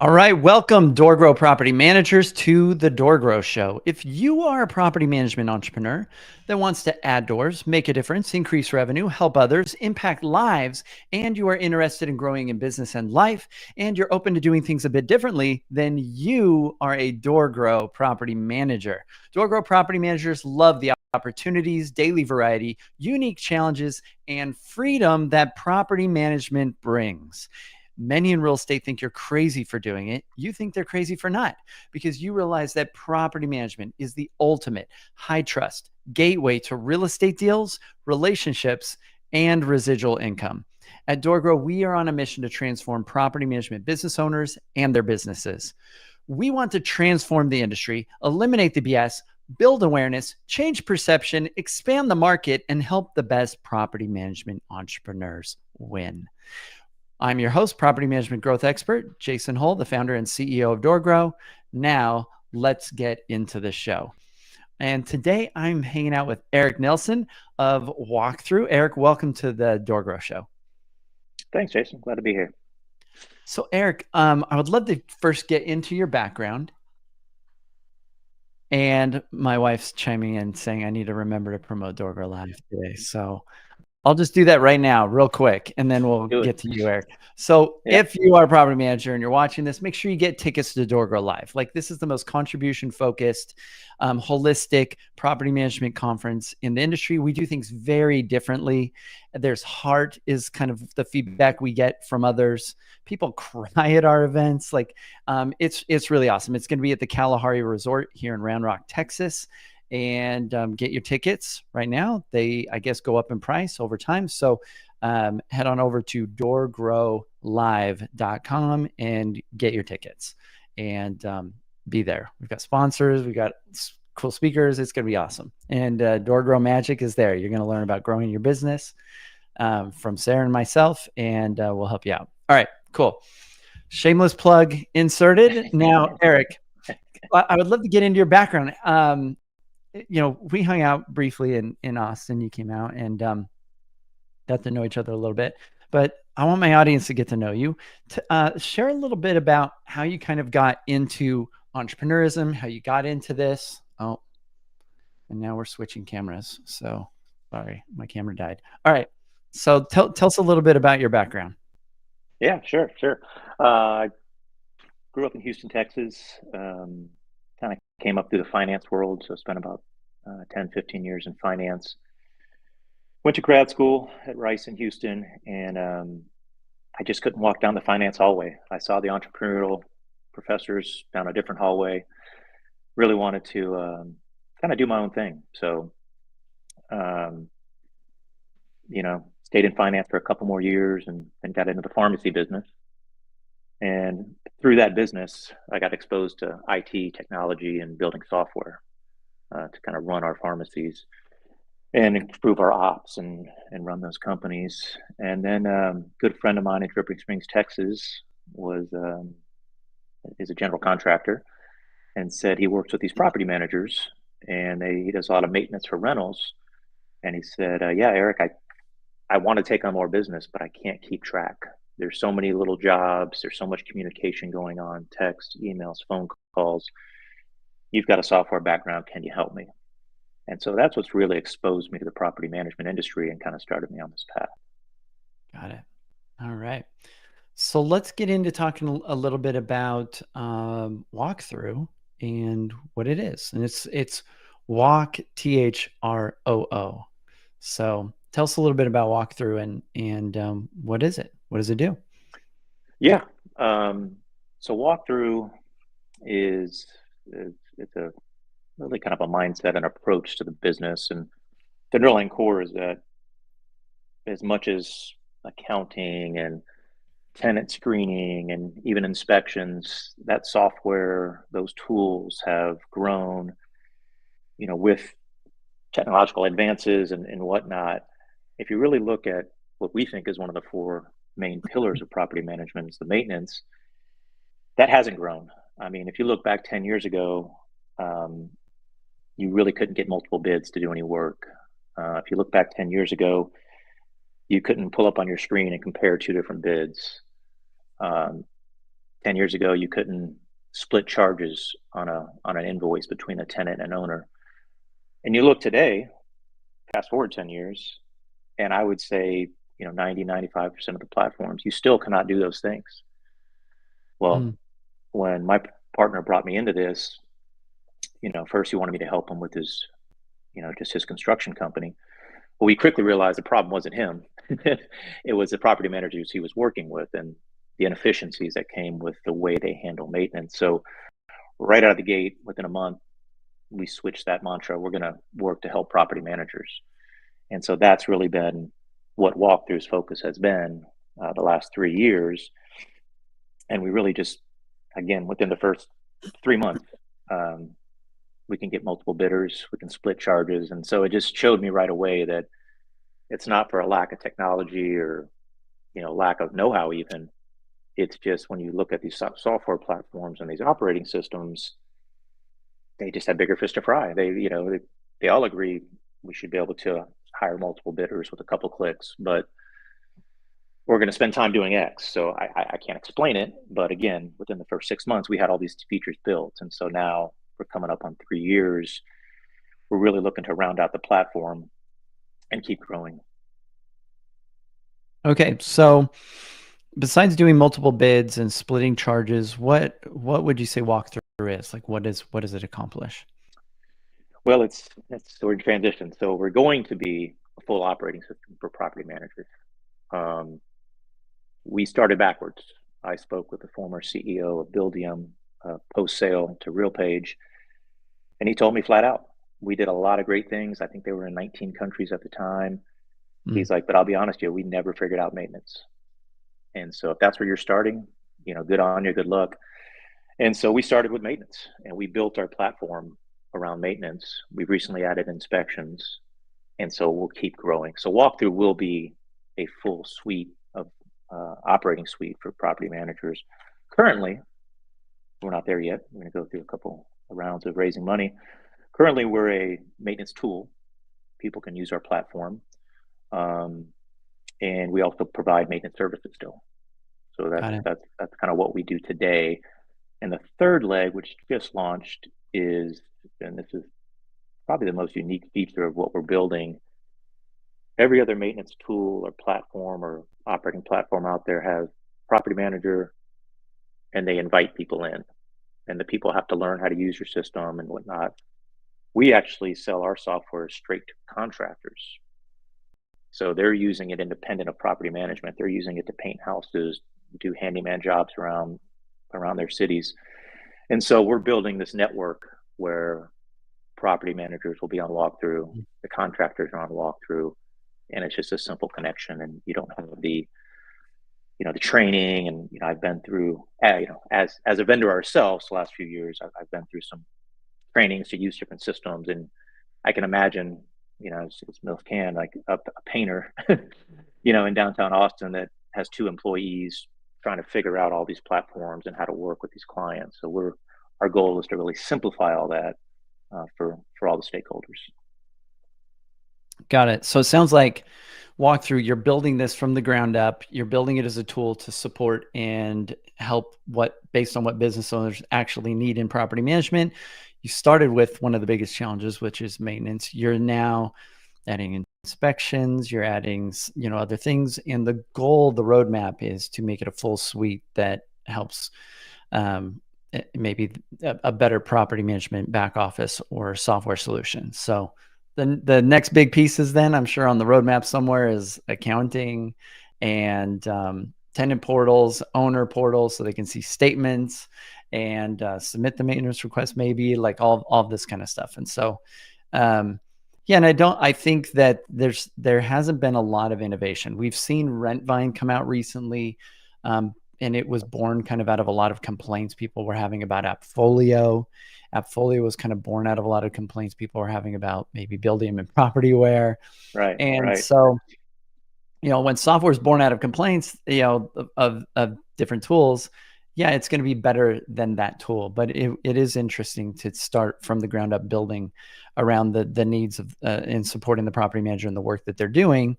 All right, welcome DoorGrow property managers to the DoorGrow Show. If you are a property management entrepreneur that wants to add doors, make a difference, increase revenue, help others, impact lives, and you are interested in growing in business and life, and you're open to doing things a bit differently, then you are a DoorGrow property manager. DoorGrow property managers love the opportunities, daily variety, unique challenges, and freedom that property management brings. Many in real estate think you're crazy for doing it. You think they're crazy for not, because you realize that property management is the ultimate high trust gateway to real estate deals, relationships, and residual income. At DoorGrow, we are on a mission to transform property management business owners and their businesses. We want to transform the industry, eliminate the BS, build awareness, change perception, expand the market, and help the best property management entrepreneurs win. I'm your host, property management growth expert, Jason Hull, the founder and CEO of DoorGrow. Now, let's get into the show. And today I'm hanging out with Eric Nelsen of Walkthroo. Eric, welcome to the DoorGrow Show. Thanks, Jason. Glad to be here. So, Eric, I would love to first get into your background. And my wife's chiming in saying I need to remember to promote DoorGrow Live today. So I'll just do that right now real quick, and then we'll get to you, Eric. So if you are a property manager and you're watching this, make sure you get tickets to DoorGrow Live. Like, this is the most contribution-focused, holistic property management conference in the industry. We do things very differently. There's heart is kind of the feedback we get from others. People cry at our events. Like, it's really awesome. It's going to be at the Kalahari Resort here in Round Rock, Texas. And get your tickets right now. They, I guess, go up in price over time. So head on over to doorgrowlive.com and get your tickets and be there. We've got sponsors. We've got cool speakers. It's going to be awesome. And DoorGrow Magic is there. You're going to learn about growing your business from Sarah and myself, and we'll help you out. All right, cool. Shameless plug inserted. Now, Eric, I would love to get into your background. You know, we hung out briefly in Austin. You came out and got to know each other a little bit, but I want my audience to get to know you. Share a little bit about how you kind of got into entrepreneurism, how you got into this. Oh, and now we're switching cameras. So sorry, my camera died. All right. So tell us a little bit about your background. Yeah, sure. I grew up in Houston, Texas. Kind of came up through the finance world, so spent about 10, 15 years in finance. Went to grad school at Rice in Houston, and I just couldn't walk down the finance hallway. I saw the entrepreneurial professors down a different hallway. Really wanted to kind of do my own thing. So, stayed in finance for a couple more years and then got into the pharmacy business. And through that business, I got exposed to IT technology and building software to kind of run our pharmacies and improve our ops and run those companies. And then a good friend of mine in Dripping Springs, Texas, is a general contractor and said he works with these property managers and he does a lot of maintenance for rentals. And he said, yeah, Eric, I want to take on more business, but I can't keep track. There's so many little jobs. There's so much communication going on, text, emails, phone calls. You've got a software background. Can you help me? And so that's what's really exposed me to the property management industry and kind of started me on this path. Got it. All right. So let's get into talking a little bit about Walkthroo and what it is. And it's Walk, THROO. So tell us a little bit about Walkthroo and what is it? What does it do? Yeah. So Walkthroo it's a really kind of a mindset and approach to the business. And the underlying core is that as much as accounting and tenant screening and even inspections, that software, those tools have grown, with technological advances and whatnot. If you really look at what we think is one of the four main pillars of property management, is the maintenance, that hasn't grown. I mean, if you look back 10 years ago, you really couldn't get multiple bids to do any work. If you look back 10 years ago, you couldn't pull up on your screen and compare two different bids. 10 years ago, you couldn't split charges on an invoice between a tenant and owner. And you look today, fast forward 10 years, and I would say, 90, 95% of the platforms, you still cannot do those things. Well, Mm. when my partner brought me into this, first he wanted me to help him with his, just his construction company. But we quickly realized the problem wasn't him. It was the property managers he was working with and the inefficiencies that came with the way they handle maintenance. So right out of the gate, within a month, we switched that mantra. We're going to work to help property managers. And so that's really been what Walkthrough's focus has been the last 3 years. And we really just, again, within the first 3 months, um, we can get multiple bidders, we can split charges. And so it just showed me right away that it's not for a lack of technology or, lack of know-how even. It's just when you look at these software platforms and these operating systems, they just have bigger fish to fry. They all agree we should be able to hire multiple bidders with a couple clicks, but we're going to spend time doing X. So I can't explain it. But again, within the first 6 months, we had all these features built. And so now we're coming up on 3 years. We're really looking to round out the platform and keep growing. Okay, so besides doing multiple bids and splitting charges, what would you say Walkthrough is? Like, what does it accomplish? Well, it's we're in transition. So we're going to be a full operating system for property managers. Um, we started backwards. I spoke with the former CEO of Buildium, post sale to RealPage, and he told me flat out, we did a lot of great things. I think they were in 19 countries at the time. Mm. He's like, but I'll be honest with you, we never figured out maintenance. And so if that's where you're starting, good on you, good luck. And so we started with maintenance and we built our platform around maintenance. We've recently added inspections. And so we'll keep growing. So Walkthrough will be a full suite of operating suite for property managers. Currently, we're not there yet. We're going to go through a couple of rounds of raising money. Currently, we're a maintenance tool. People can use our platform. And we also provide maintenance services still. So that's kind of what we do today. And the third leg, which just launched, is, and this is probably the most unique feature of what we're building. Every other maintenance tool or platform or operating platform out there has property manager, and they invite people in, and the people have to learn how to use your system and whatnot. We actually sell our software straight to contractors. So they're using it independent of property management. They're using it to paint houses, do handyman jobs around their cities. And so we're building this network where property managers will be on Walkthrough, the contractors are on Walkthrough, and it's just a simple connection. And you don't have the training. And I've been through, as a vendor ourselves, the last few years, I've been through some trainings to use different systems, and I can imagine, as most can, like a painter, in downtown Austin that has 2 employees trying to figure out all these platforms and how to work with these clients. So our goal is to really simplify all that for all the stakeholders. Got it. So it sounds like Walkthrough, you're building this from the ground up. You're building it as a tool to support and help based on what business owners actually need in property management. You started with one of the biggest challenges, which is maintenance. You're now adding inspections, you're adding, other things. And the goal, the roadmap is to make it a full suite that helps maybe a better property management back office or software solution. So the next big pieces then, I'm sure on the roadmap somewhere, is accounting and tenant portals, owner portals, so they can see statements and submit the maintenance request, maybe, like all this kind of stuff. And so, yeah, and I think that there hasn't been a lot of innovation. We've seen Rentvine come out recently, and it was born kind of out of a lot of complaints people were having about AppFolio. AppFolio was kind of born out of a lot of complaints people were having about maybe Buildium and Propertyware. Right. And right. so, when software is born out of complaints, of different tools, yeah, it's going to be better than that tool. But it is interesting to start from the ground up building around the needs of in supporting the property manager and the work that they're doing.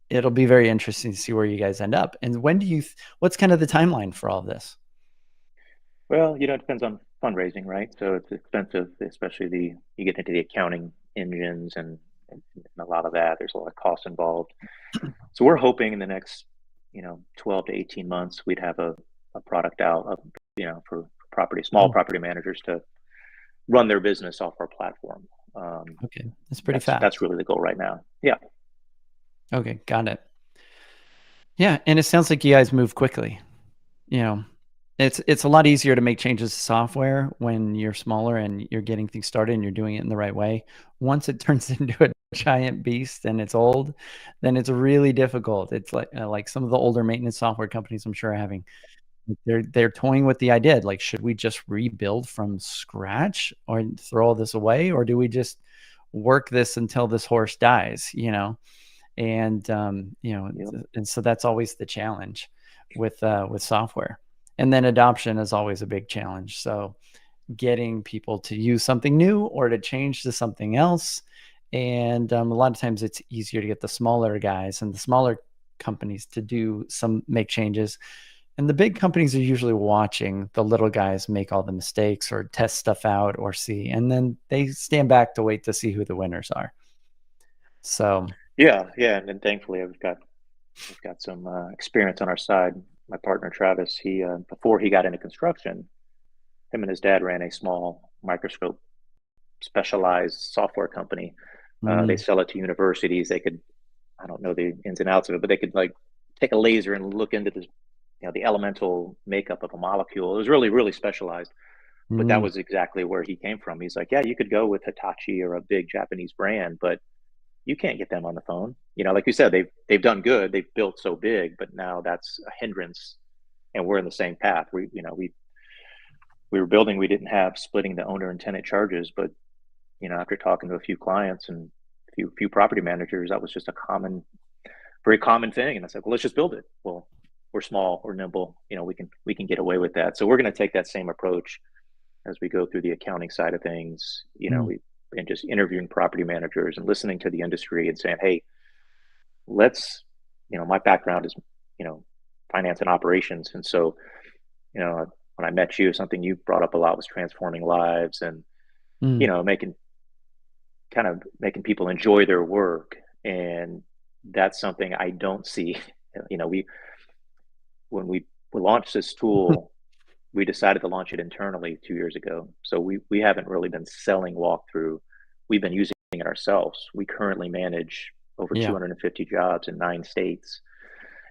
It'll be very interesting to see where you guys end up. And when what's kind of the timeline for all of this? Well, it depends on fundraising, right? So it's expensive, especially you get into the accounting engines and a lot of that. There's a lot of costs involved. So we're hoping in the next, 12 to 18 months, we'd have a product out, for small Mm, property managers to run their business off our platform. okay, that's pretty That's fast. really the goal right now. Yeah. Okay, got it. Yeah, and it sounds like you guys move quickly. You know, it's a lot easier to make changes to software when you're smaller and you're getting things started and you're doing it in the right way. Once it turns into a giant beast and it's old, then it's really difficult. It's like some of the older maintenance software companies I'm sure are having. They're toying with the idea, like, should we just rebuild from scratch or throw all this away, or do we just work this until this horse dies? And Yep. and so that's always the challenge with software. And then adoption is always a big challenge. So getting people to use something new or to change to something else. And a lot of times it's easier to get the smaller guys and the smaller companies to make changes. And the big companies are usually watching the little guys make all the mistakes or test stuff out or see, and then they stand back to wait to see who the winners are. So, Yeah, yeah, and then thankfully we've got some experience on our side. My partner Travis, he before he got into construction, him and his dad ran a small microscope specialized software company. They mm, sell it to universities. They could, I don't know the ins and outs of it, but they could like take a laser and look into the elemental makeup of a molecule. It was really, really specialized. But that mm, was exactly where he came from. He's like, yeah, you could go with Hitachi or a big Japanese brand, but you can't get them on the phone. Like you said, they've done good. They've built so big, but now that's a hindrance. And we're in the same path. We were building. We didn't have splitting the owner and tenant charges, but after talking to a few clients and a few property managers, that was just a very common thing. And I said, well, let's just build it. Well, we're small, we're nimble. We can get away with that. So we're going to take that same approach as we go through the accounting side of things. mm, And just interviewing property managers and listening to the industry and saying, hey, let's. My background is finance and operations, and so you know when I met you, something you brought up a lot was transforming lives and mm. making people enjoy their work. And that's something I don't see. We when we launched this tool, we decided to launch it internally 2 years ago. So we haven't really been selling Walkthrough. We've been using it ourselves. We currently manage over Yeah, 250 jobs in 9 states.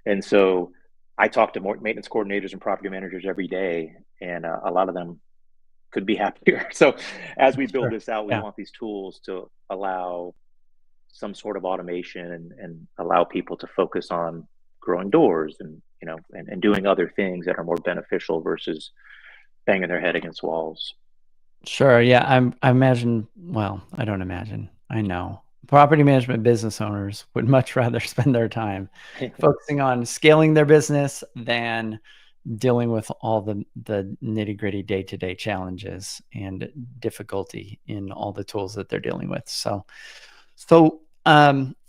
And so I talk to more maintenance coordinators and property managers every day, and a lot of them could be happier. So as we build sure. this out, we Yeah. want these tools to allow some sort of automation and allow people to focus on growing doors and doing other things that are more beneficial versus banging their head against walls. Sure. Yeah. I imagine, well, I don't imagine. I know. Property management business owners would much rather spend their time focusing on scaling their business than dealing with all the nitty-gritty day-to-day challenges and difficulty in all the tools that they're dealing with. So,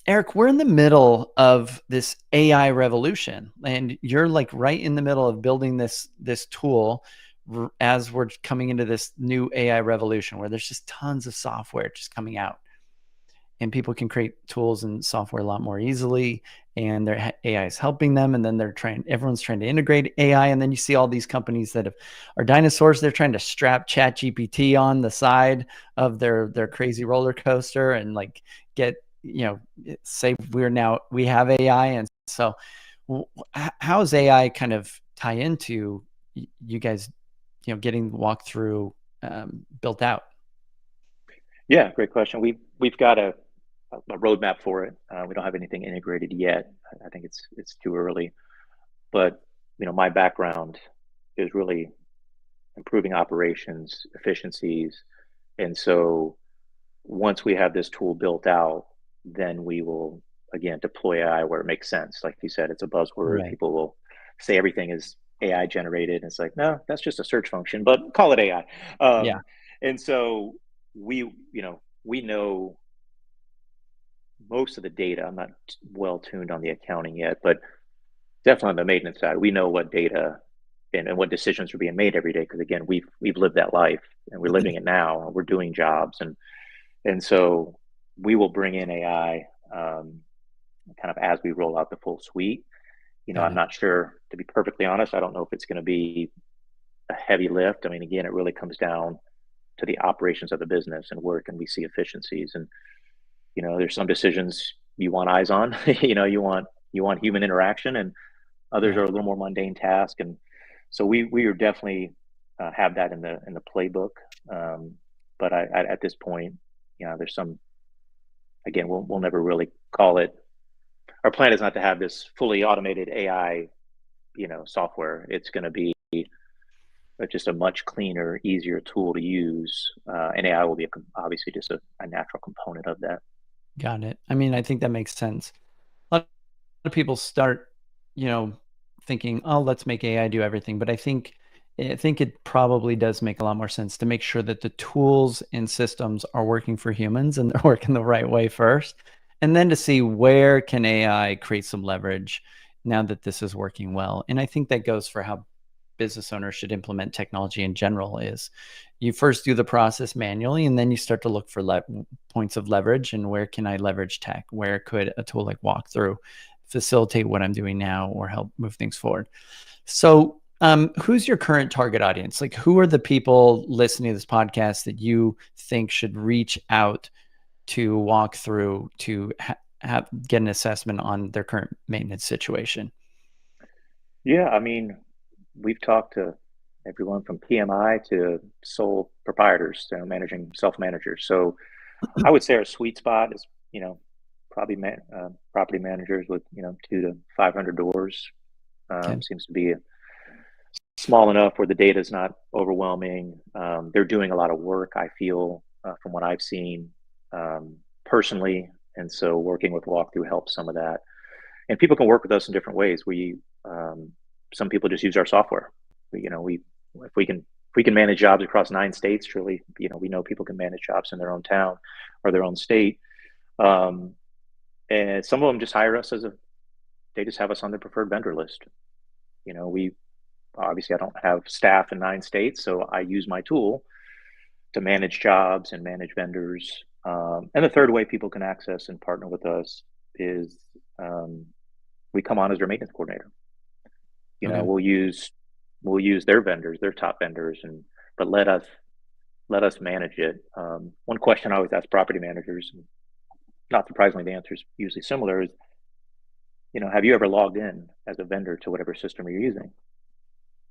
Eric, we're in the middle of this AI revolution, and you're like right in the middle of building this tool as we're coming into this new AI revolution where there's just tons of software just coming out and people can create tools and software a lot more easily, and their AI is helping them, and then everyone's trying to integrate AI, and then you see all these companies that are dinosaurs. They're trying to strap chat GPT on the side of their crazy roller coaster and like get say we have AI. And so how does AI kind of tie into you guys getting Walkthrough built out? Yeah, great question. We've got a roadmap for it. We don't have anything integrated yet. I think it's too early. But my background is really improving operations efficiencies, and so once we have this tool built out, then we will again deploy AI where it makes sense. Like you said, it's a buzzword. Right. People will say everything is AI generated. And it's like, no, that's just a search function, but call it AI. Yeah. And so we know most of the data. I'm not well tuned on the accounting yet, but definitely on the maintenance side, we know what data and what decisions are being made every day. Because again, we've lived that life and we're living it now. And we're doing jobs, and so we will bring in AI kind of as we roll out the full suite. Got I'm it. not sure, to be perfectly honest. I don't know if it's going to be a heavy lift. I mean, again, it really comes down to the operations of the business and where can we see efficiencies. And there's some decisions you want eyes on. You want human interaction, and others Yeah. are a little more mundane task. And so we are definitely have that in the playbook. Um, but at this point, there's some. Again, we'll never really call it. Our plan is not to have this fully automated AI, software. It's going to be just a much cleaner, easier tool to use, and AI will be obviously just a natural component of that. Got it. I mean, I think that makes sense. A lot of people start, you know, thinking, "Oh, let's make AI do everything." But I think it probably does make a lot more sense to make sure that the tools and systems are working for humans and they're working the right way first, and then to see where can AI create some leverage now that this is working well. And I think that goes for how business owners should implement technology in general is you first do the process manually and then you start to look for points of leverage and where can I leverage tech? Where could a tool like Walkthrough facilitate what I'm doing now or help move things forward? So, who's your current target audience? Like, who are the people listening to this podcast that you think should reach out to Walkthrough to get an assessment on their current maintenance situation? Yeah, I mean, we've talked to everyone from PMI to sole proprietors, managing self-managers. So I would say our sweet spot is, probably property managers with, 2 to 500 doors. Okay. Seems to be small enough where the data is not overwhelming. They're doing a lot of work, I feel, from what I've seen personally. And so working with Walkthrough helps some of that. And people can work with us in different ways. Some people just use our software. We if we can manage jobs across 9 states, surely we know people can manage jobs in their own town or their own state. Um, and some of them just hire us they just have us on their preferred vendor list. We obviously I don't have staff in 9 states, so I use my tool to manage jobs and manage vendors. And the third way people can access and partner with us is um, we come on as their maintenance coordinator. You know, Okay. we'll use we'll use their vendors, their top vendors, and but let us manage it. One question I always ask property managers, and not surprisingly, the answer is usually similar: is have you ever logged in as a vendor to whatever system you're using?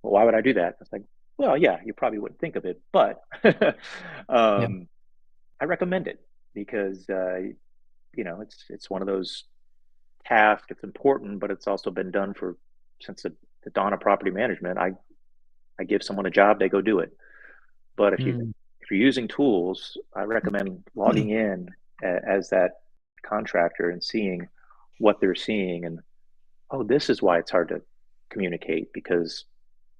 Well, why would I do that? It's like, well, yeah, you probably wouldn't think of it, but Yeah. um, I recommend it because it's one of those tasks. It's important, but it's also been done for since the dawn of property management. I give someone a job, they go do it. But Mm. if you're using tools, I recommend logging in as that contractor and seeing what they're seeing. And oh, this is why it's hard to communicate because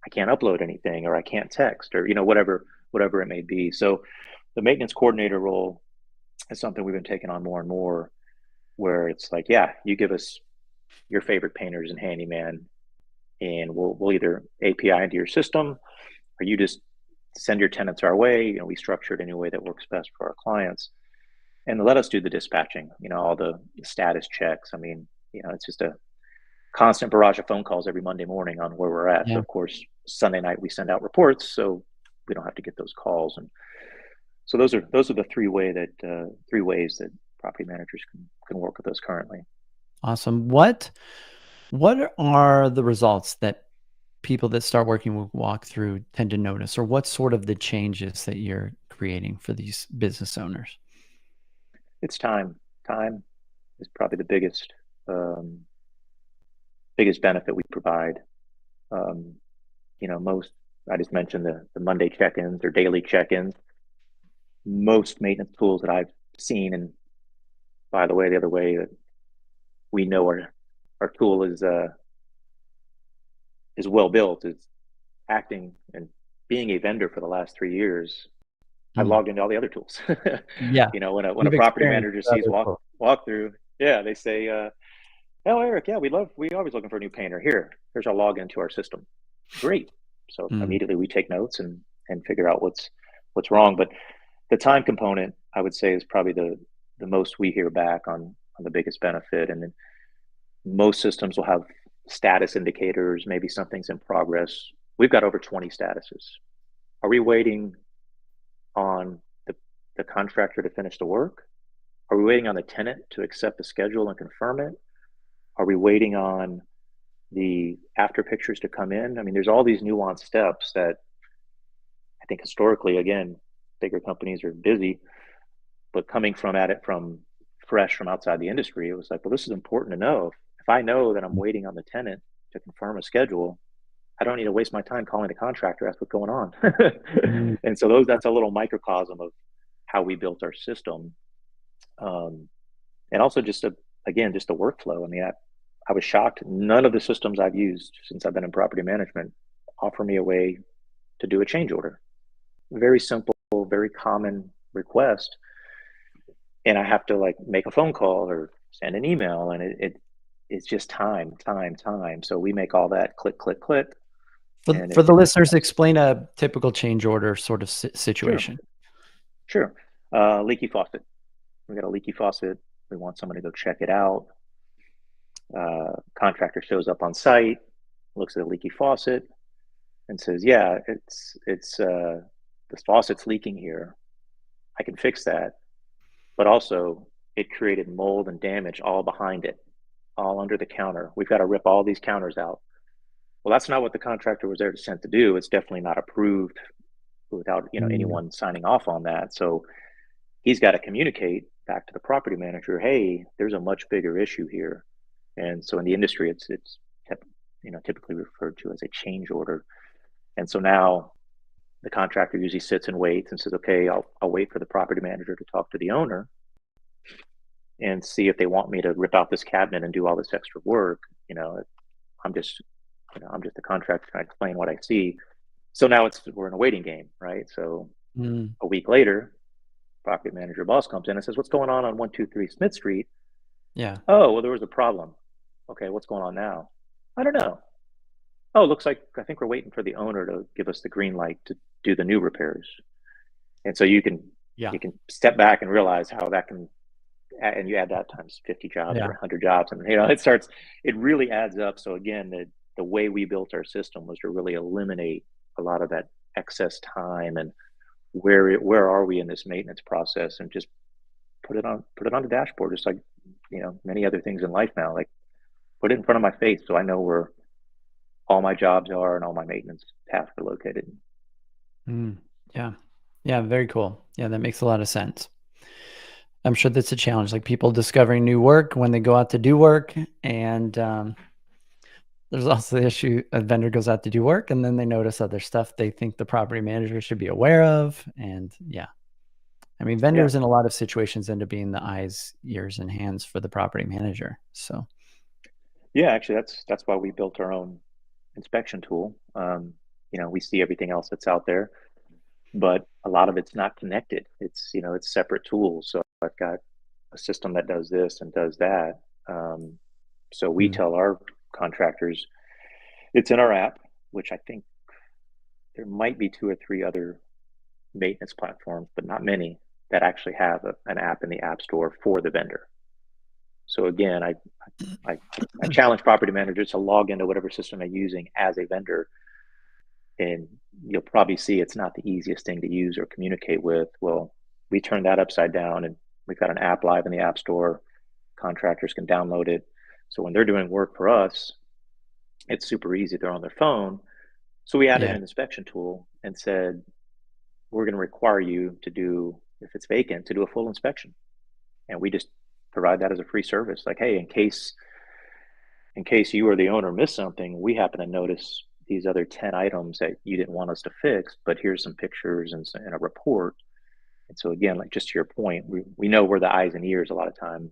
I can't upload anything or I can't text or whatever it may be. So the maintenance coordinator role is something we've been taking on more and more, where it's like, yeah, you give us your favorite painters and handyman, and we'll either API into your system or you just send your tenants our way. We structure it in a way that works best for our clients and let us do the dispatching, all the status checks. I mean, it's just a constant barrage of phone calls every Monday morning on where we're at. So Yeah. of course, Sunday night we send out reports so we don't have to get those calls. And so those are the three ways that property managers can work with us currently. Awesome. What are the results that people that start working with Walkthrough tend to notice, or what sort of the changes that you're creating for these business owners? It's time. Time is probably the biggest benefit we provide. Um, most I just mentioned the Monday check-ins or daily check-ins. Most maintenance tools that I've seen, and by the way, the other way that we know our tool is well built is acting and being a vendor for the last 3 years. I Mm. logged into all the other tools. Yeah, When a you've property experienced manager sees other tools. walk through, yeah, they say, "Oh, Eric, yeah, we always looking for a new painter. Here's our login to our system. Great. So Mm. immediately we take notes and figure out what's wrong. But the time component, I would say, is probably the most we hear back on the biggest benefit. And then most systems will have status indicators, maybe something's in progress. We've got over 20 statuses. Are we waiting on the contractor to finish the work? Are we waiting on the tenant to accept the schedule and confirm it? Are we waiting on the after pictures to come in? I mean, there's all these nuanced steps that I think historically, again, bigger companies are busy, but coming from at it from fresh from outside the industry, it was like, well, this is important to know. If I know that I'm waiting on the tenant to confirm a schedule, I don't need to waste my time calling the contractor. That's what's going on. Mm. And so that's a little microcosm of how we built our system. And also again, just the workflow. I mean, I was shocked. None of the systems I've used since I've been in property management offer me a way to do a change order. Very simple, very common request. And I have to like make a phone call or send an email, and it's just time. So we make all that click, click, click. And For the listeners, explain a typical change order sort of situation. Sure. Leaky faucet. We got a leaky faucet. We want somebody to go check it out. Contractor shows up on site, looks at the leaky faucet, and says, "Yeah, it's this faucet's leaking here. I can fix that, but also it created mold and damage all behind it, all under the counter. We've got to rip all these counters out." Well, that's not what the contractor was there to sent to do. It's definitely not approved without anyone signing off on that. So he's got to communicate back to the property manager, "Hey, there's a much bigger issue here." And so in the industry, it's typically referred to as a change order. And so now the contractor usually sits and waits and says, "Okay, I'll wait for the property manager to talk to the owner and see if they want me to rip out this cabinet and do all this extra work." I'm just I'm just a contractor trying to explain what I see. So now we're in a waiting game, right? So a week later, property manager boss comes in and says, "What's going on 123 Smith Street?" Yeah. "Oh, well, there was a problem." "Okay, what's going on now?" "I don't know." "Oh, looks like I think we're waiting for the owner to give us the green light to do the new repairs." And so you can step back and realize how that can, and you add that times 50 jobs or 100 jobs, and it really adds up. So again, the way we built our system was to really eliminate a lot of that excess time and where are we in this maintenance process, and just put it on the dashboard, just like many other things in life now. Like, put it in front of my face so I know where all my jobs are and all my maintenance tasks are located. Yeah. Yeah. Very cool. Yeah. That makes a lot of sense. I'm sure that's a challenge, like people discovering new work when they go out to do work. And there's also the issue a vendor goes out to do work and then they notice other stuff they think the property manager should be aware of. And yeah, I mean, vendors in a lot of situations end up being the eyes, ears, and hands for the property manager. So Yeah, actually, that's why we built our own inspection tool. We see everything else that's out there, but a lot of it's not connected. It's separate tools. So I've got a system that does this and does that. So we tell our contractors it's in our app, which I think there might be 2 or 3 other maintenance platforms, but not many that actually have an app in the app store for the vendor. So again, I challenge property managers to log into whatever system they're using as a vendor, and you'll probably see it's not the easiest thing to use or communicate with. Well, we turn that upside down, and we've got an app live in the app store. Contractors can download it. So when they're doing work for us, it's super easy. They're on their phone. So we added an inspection tool and said, we're going to require you to do, if it's vacant, to do a full inspection. And we just provide that as a free service. Like, hey, in case you or the owner miss something, we happen to notice these other 10 items that you didn't want us to fix, but here's some pictures and a report. And so again, like, just to your point, we know we're the eyes and ears a lot of time,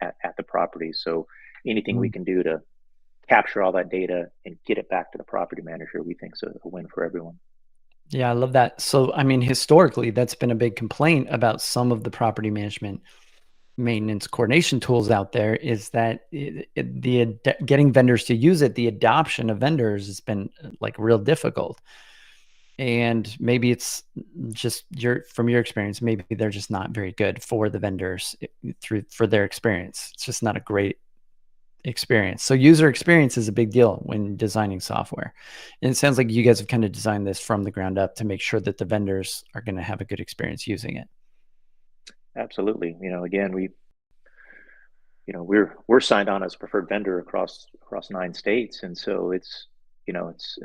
at the property. So anything we can do to capture all that data and get it back to the property manager, we think is a win for everyone. Yeah, I love that. So, I mean, historically, that's been a big complaint about some of the property management maintenance coordination tools out there is that getting vendors to use it, the adoption of vendors has been like real difficult. And maybe it's just from your experience, maybe they're just not very good for the vendors for their experience. It's just not a great experience. So user experience is a big deal when designing software. And it sounds like you guys have kind of designed this from the ground up to make sure that the vendors are going to have a good experience using it. Absolutely. Again, we're signed on as a preferred vendor across 9 states, and so it's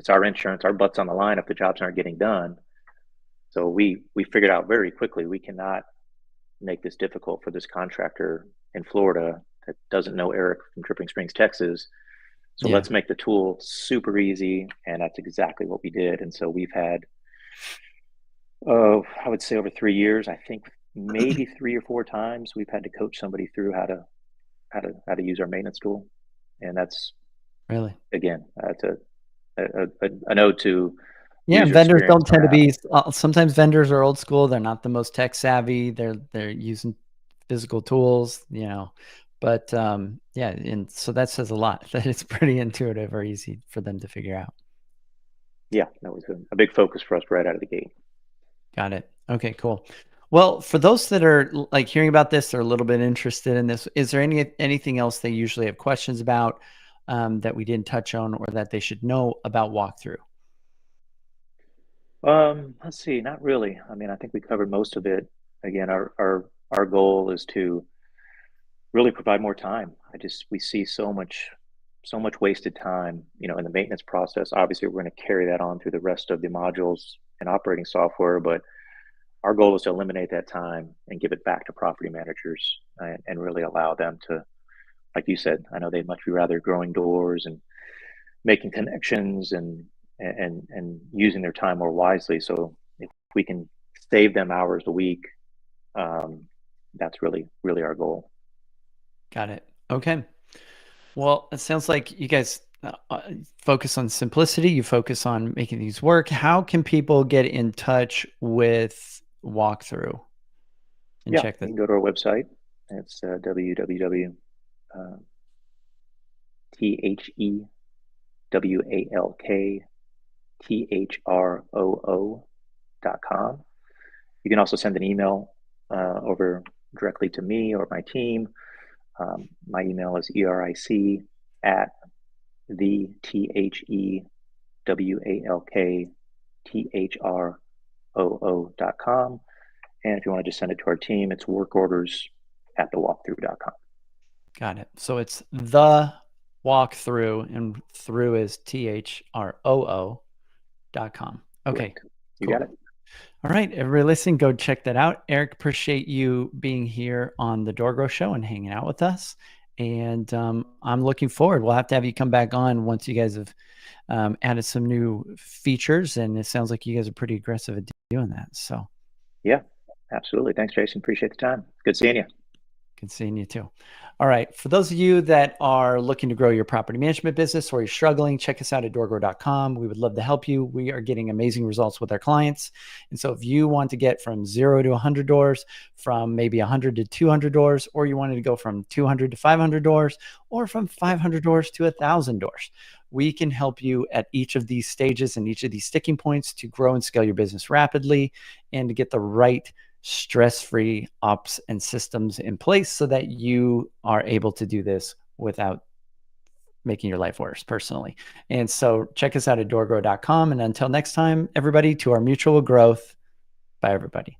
our insurance, our butts on the line if the jobs aren't getting done. So we figured out very quickly we cannot make this difficult for this contractor in Florida that doesn't know Eric from Dripping Springs, Texas. So let's make the tool super easy, and that's exactly what we did. And so we've had, I would say over 3 years, I think maybe 3 or 4 times we've had to coach somebody through how to use our maintenance tool, and that's Really, again, that's an ode to vendors don't tend to be. Sometimes vendors are old school. They're not the most tech savvy. They're using physical tools, but and so that says a lot that it's pretty intuitive or easy for them to figure out. Yeah, that was a big focus for us right out of the gate. Got it. Okay, cool. Well, for those that are like hearing about this, they're a little bit interested in this. Is there anything else they usually have questions about that we didn't touch on, or that they should know about Walkthrough? Let's see, not really. I mean, I think we covered most of it. Again, our goal is to really provide more time. We see so much wasted time, in the maintenance process. Obviously, we're going to carry that on through the rest of the modules and operating software, but our goal is to eliminate that time and give it back to property managers, and really allow them to, like you said, I know they'd much rather growing doors and making connections and using their time more wisely. So if we can save them hours a week, that's really our goal. Got it. Okay. Well, it sounds like you guys focus on simplicity. You focus on making these work. How can people get in touch with Walkthrough and check this? You can go to our website. It's www.THEWALKTHROO.com. You can also send an email over directly to me or my team. My email is eric@THEWALKTHROO.com. And if you want to just send it to our team, it's workorders@thewalkthrough.com. Got it. So it's the Walkthrough, and through is THROO.com. Okay. Correct. You got it. All right, everybody listening, go check that out. Eric, appreciate you being here on the Door Grow Show and hanging out with us. And I'm looking forward. We'll have to have you come back on once you guys have added some new features. And it sounds like you guys are pretty aggressive at doing that. So yeah, absolutely. Thanks, Jason. Appreciate the time. Good seeing you. Good seeing you too. All right. For those of you that are looking to grow your property management business, or you're struggling, check us out at doorgrow.com. We would love to help you. We are getting amazing results with our clients. And so if you want to get from 0 to 100 doors, from maybe 100 to 200 doors, or you wanted to go from 200 to 500 doors, or from 500 doors to 1,000 doors, we can help you at each of these stages and each of these sticking points to grow and scale your business rapidly and to get the right stress-free ops and systems in place so that you are able to do this without making your life worse personally. And so check us out at doorgrow.com. And until next time, everybody, to our mutual growth. Bye, everybody.